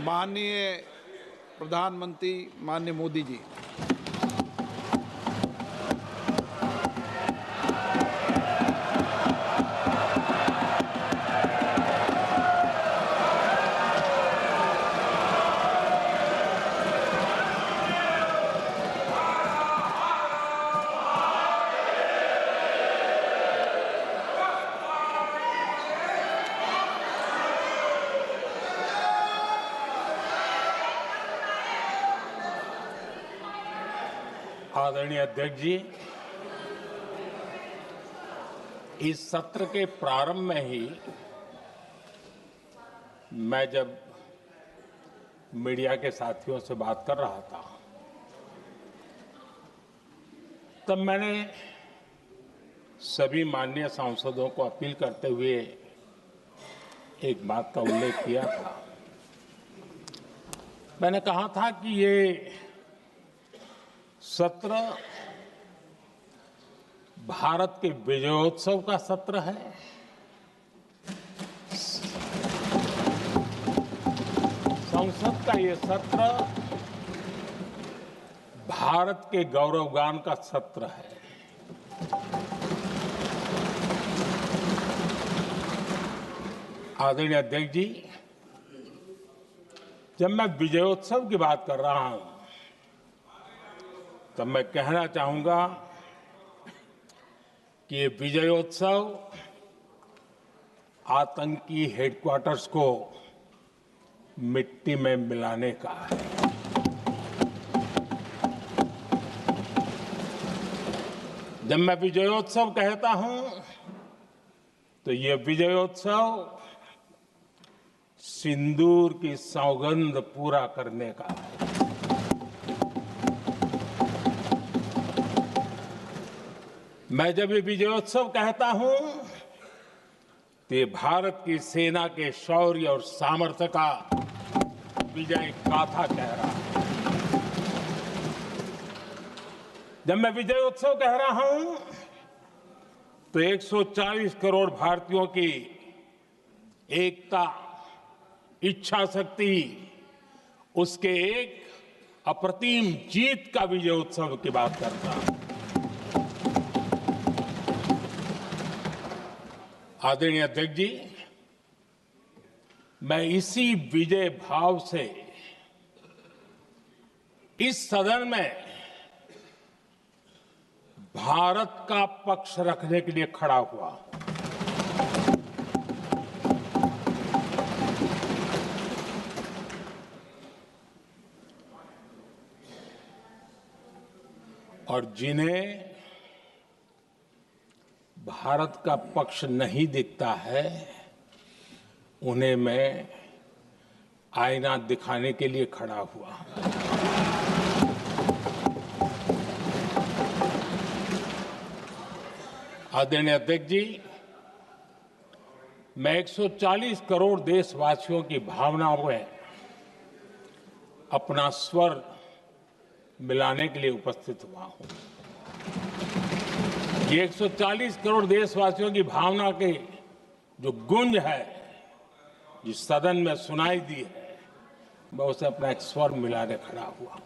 माननीय प्रधानमंत्री माननीय मोदी जी, आदरणीय अध्यक्ष जी, इस सत्र के प्रारंभ में ही मैं जब मीडिया के साथियों से बात कर रहा था तब मैंने सभी माननीय सांसदों को अपील करते हुए एक बात का उल्लेख किया था। मैंने कहा था कि ये सत्र भारत के विजयोत्सव का सत्र है। संसद का ये सत्र भारत के गौरवगान का सत्र है। आदरणीय अध्यक्ष जी, जब मैं विजयोत्सव की बात कर रहा हूं तब मैं कहना चाहूंगा कि ये विजयोत्सव आतंकी हेडक्वार्टर्स को मिट्टी में मिलाने का है। जब मैं विजयोत्सव कहता हूं तो ये विजयोत्सव सिंदूर की सौगंध पूरा करने का है। मैं जब ये विजयोत्सव कहता हूं तो ये भारत की सेना के शौर्य और सामर्थ्य का विजय गाथा कह रहा है। जब मैं विजयोत्सव कह रहा हूं तो 140 करोड़ भारतीयों की एकता, इच्छा शक्ति, उसके एक अप्रतिम जीत का विजयोत्सव की बात करता हूं। आदरणीय अध्यक्ष जी, मैं इसी विजय भाव से इस सदन में भारत का पक्ष रखने के लिए खड़ा हुआ। और जिन्हें भारत का पक्ष नहीं दिखता है उन्हें मैं आईना दिखाने के लिए खड़ा हुआ। आदरणीय अध्यक्ष जी, मैं 140 करोड़ देशवासियों की भावनाओं में अपना स्वर मिलाने के लिए उपस्थित हुआ हूं। ये 140 करोड़ देशवासियों की भावना के जो गूंज है, जिस सदन में सुनाई दी है, मैं उसे अपना एक स्वर मिलाने खड़ा हुआ।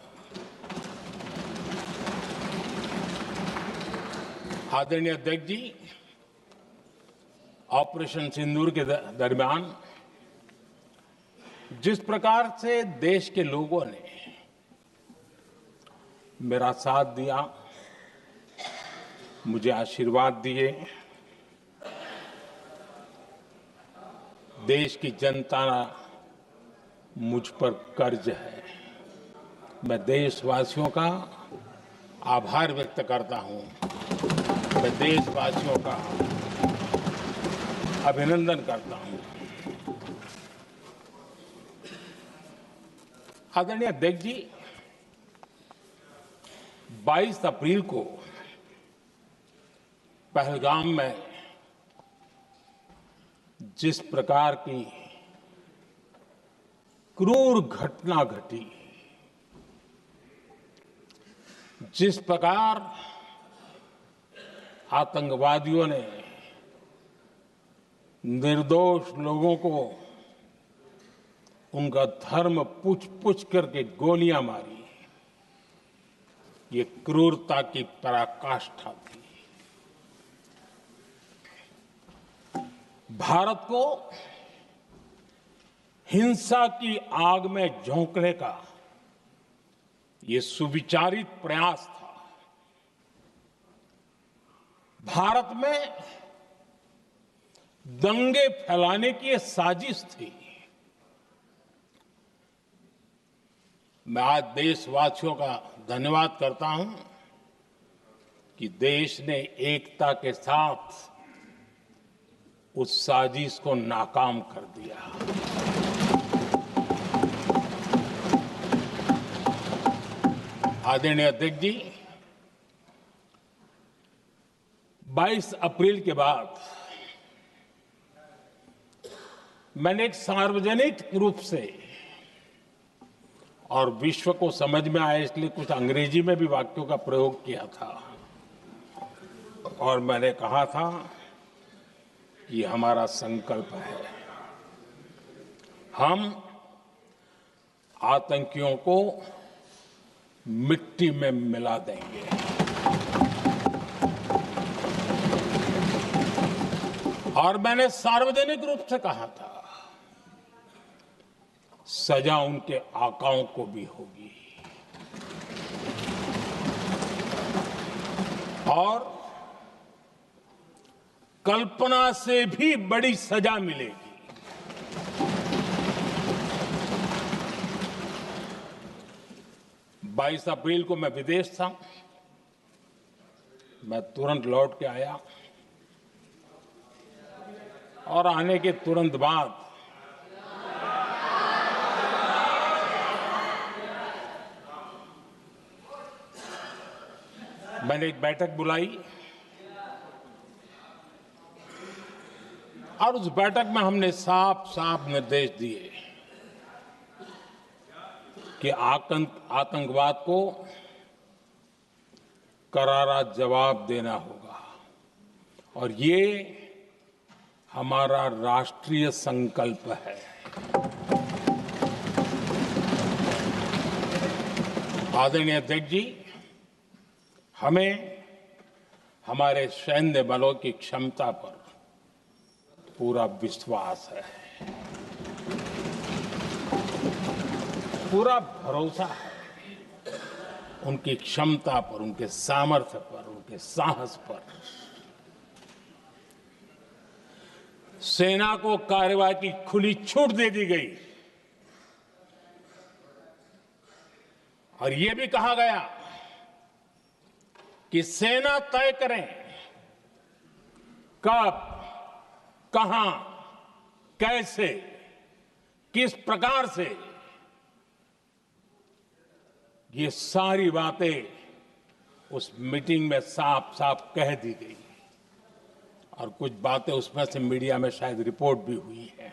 आदरणीय अध्यक्ष जी, ऑपरेशन सिंदूर के दरमियान जिस प्रकार से देश के लोगों ने मेरा साथ दिया, मुझे आशीर्वाद दिए, देश की जनता मुझ पर कर्ज है। मैं देशवासियों का आभार व्यक्त करता हूं। मैं देशवासियों का अभिनंदन करता हूं। आदरणीय अध्यक्ष जी, 22 अप्रैल को पहलगाम में जिस प्रकार की क्रूर घटना घटी, जिस प्रकार आतंकवादियों ने निर्दोष लोगों को उनका धर्म पूछ पूछ करके गोलियां मारी, ये क्रूरता की पराकाष्ठा थी। भारत को हिंसा की आग में झोंकने का ये सुविचारित प्रयास था। भारत में दंगे फैलाने की ये साजिश थी। मैं आज देशवासियों का धन्यवाद करता हूं कि देश ने एकता के साथ उस साजिश को नाकाम कर दिया। आदरणीय अध्यक्ष जी, 22 अप्रैल के बाद मैंने एक सार्वजनिक रूप से और विश्व को समझ में आए इसलिए कुछ अंग्रेजी में भी वाक्यों का प्रयोग किया था और मैंने कहा था कि हमारा संकल्प है, हम आतंकियों को मिट्टी में मिला देंगे। और मैंने सार्वजनिक रूप से कहा था, सजा उनके आकाओं को भी होगी और कल्पना से भी बड़ी सजा मिलेगी। 22 अप्रैल को मैं विदेश था, मैं तुरंत लौट के आया और आने के तुरंत बाद मैंने एक बैठक बुलाई और उस बैठक में हमने साफ साफ निर्देश दिए कि आतंकवाद को करारा जवाब देना होगा और ये हमारा राष्ट्रीय संकल्प है। आदरणीय अध्यक्ष जी, हमें हमारे सैन्य बलों की क्षमता पर पूरा विश्वास है, पूरा भरोसा है उनकी क्षमता पर, उनके सामर्थ्य पर, उनके साहस पर। सेना को कार्रवाई की खुली छूट दे दी गई और यह भी कहा गया कि सेना तय करें कब, कहां, कैसे, किस प्रकार से। ये सारी बातें उस मीटिंग में साफ साफ कह दी गई और कुछ बातें उसमें से मीडिया में शायद रिपोर्ट भी हुई है।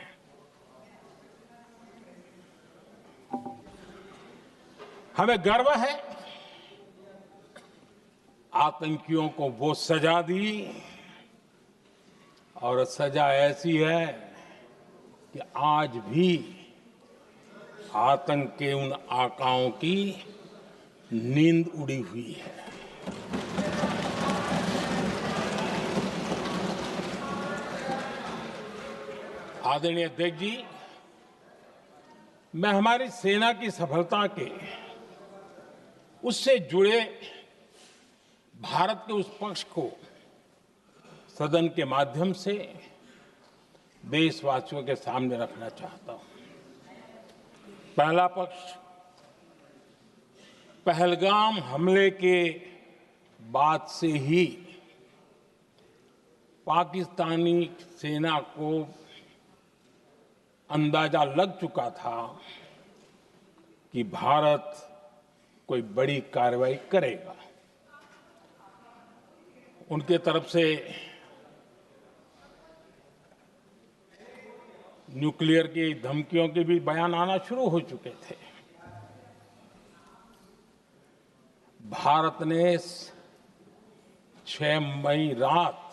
हमें गर्व है आतंकियों को वो सजा दी और सजा ऐसी है कि आज भी आतंक के उन आकाओं की नींद उड़ी हुई है। आदरणीय अध्यक्ष जी, मैं हमारी सेना की सफलता के उससे जुड़े भारत के उस पक्ष को सदन के माध्यम से देशवासियों के सामने रखना चाहता हूं। पहला पक्ष, पहलगाम हमले के बाद से ही पाकिस्तानी सेना को अंदाजा लग चुका था कि भारत कोई बड़ी कार्रवाई करेगा। उनके तरफ से न्यूक्लियर की धमकियों के भी बयान आना शुरू हो चुके थे। भारत ने 6 मई रात